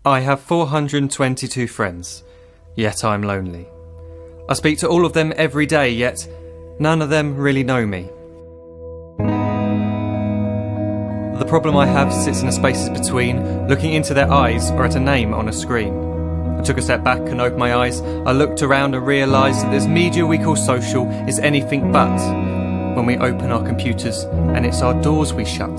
I have 422 friends, yet I'm lonely. I speak to all of them every day, yet none of them really know me. The problem I have sits in the spaces between looking into their eyes or at a name on a screen. I took a step back and opened my eyes. I looked around and realised that this media we call social is anything but when we open our computers and it's our doors we shut.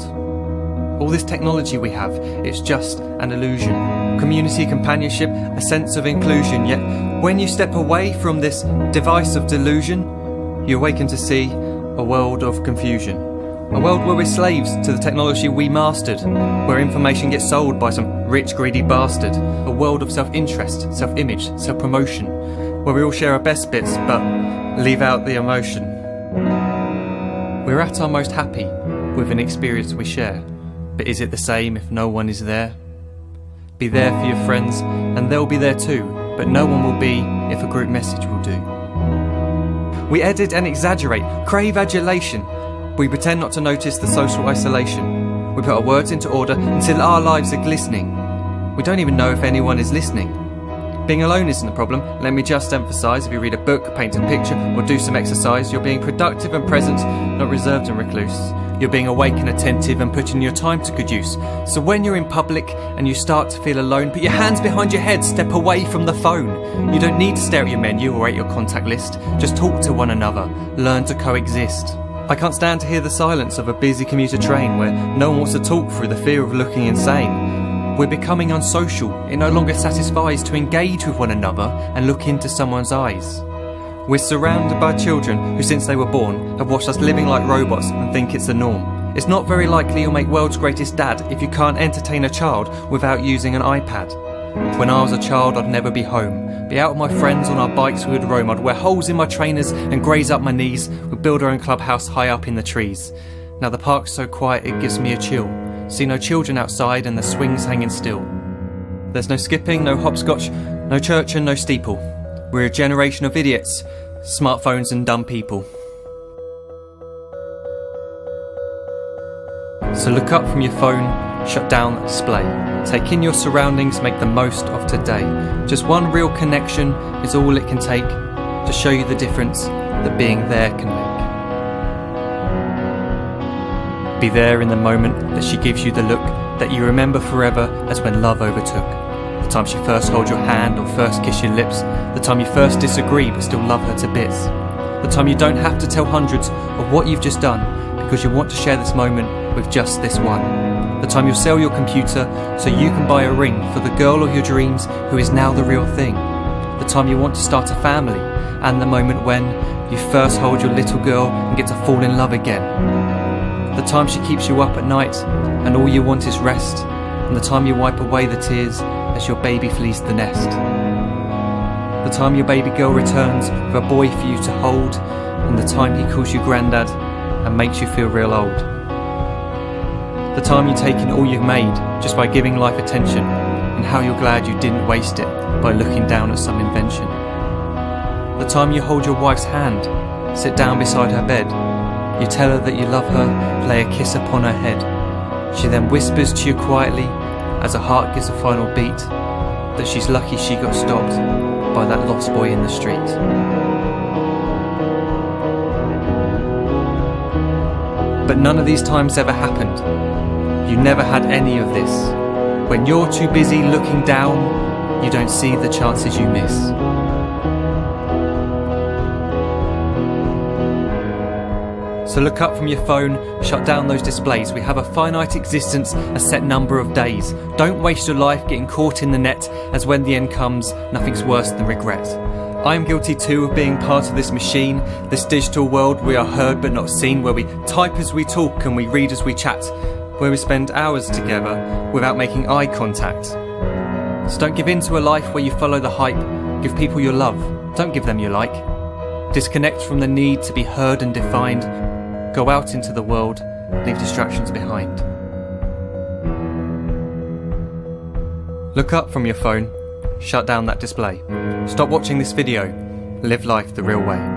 All this technology we have, it's just an illusion. Community, companionship, a sense of inclusion. Yet when you step away from this device of delusion, you awaken to see a world of confusion. A world where we're slaves to the technology we mastered, where information gets sold by some rich, greedy bastard. A world of self-interest, self-image, self-promotion, where we all share our best bits but leave out the emotion. We're at our most happy with an experience we share. But is it the same if no one is there? Be there for your friends and they'll be there too, but no one will be if a group message will do. We edit and exaggerate, crave adulation. We pretend not to notice the social isolation. We put our words into order until our lives are glistening. We don't even know if anyone is listening. Being alone isn't a problem, let me just emphasise. If you read a book, paint a picture or do some exercise, you're being productive and present, not reserved and recluse. You're being awake and attentive and putting your time to good use. So when you're in public and you start to feel alone, put your hands behind your head, step away from the phone. You don't need to stare at your menu or at your contact list. Just talk to one another, learn to coexist. I can't stand to hear the silence of a busy commuter train where no one wants to talk through the fear of looking insane. We're becoming unsocial. It no longer satisfies to engage with one another and look into someone's eyes. We're surrounded by children who since they were born have watched us living like robots and think it's the norm. It's not very likely you'll make world's greatest dad if you can't entertain a child without using an iPad. When I was a child I'd never be home. Be out with my friends on our bikes we would roam. I'd wear holes in my trainers and graze up my knees. We'd build our own clubhouse high up in the trees. Now the park's so quiet it gives me a chill. See no children outside and the swings hanging still. There's no skipping, no hopscotch, no church and no steeple. We're a generation of idiots, smartphones and dumb people. So look up from your phone, shut down the display. Take in your surroundings, make the most of today. Just one real connection is all it can take to show you the difference that being there can make. Be there in the moment that she gives you the look that you remember forever as when love overtook. The time she first holds your hand or first kiss your lips. The time you first disagree but still love her to bits. The time you don't have to tell hundreds of what you've just done because you want to share this moment with just this one. The time you'll sell your computer so you can buy a ring for the girl of your dreams who is now the real thing. The time you want to start a family and the moment when you first hold your little girl and get to fall in love again. The time she keeps you up at night and all you want is rest. And the time you wipe away the tears as your baby flees the nest. The time your baby girl returns with a boy for you to hold, and the time he calls you granddad and makes you feel real old. The time you take in all you've made just by giving life attention, and how you're glad you didn't waste it by looking down at some invention. The time you hold your wife's hand, sit down beside her bed, you tell her that you love her, lay a kiss upon her head. She then whispers to you quietly as her heart gives a final beat that she's lucky she got stopped by that lost boy in the street. But none of these times ever happened. You never had any of this. When you're too busy looking down, you don't see the chances you miss. So look up from your phone, shut down those displays. We have a finite existence, a set number of days. Don't waste your life getting caught in the net, as when the end comes, nothing's worse than regret. I am guilty too of being part of this machine, this digital world we are heard but not seen, where we type as we talk and we read as we chat, where we spend hours together without making eye contact. So don't give in to a life where you follow the hype. Give people your love, don't give them your like. Disconnect from the need to be heard and defined. Go out into the world, leave distractions behind. Look up from your phone, shut down that display. Stop watching this video, live life the real way.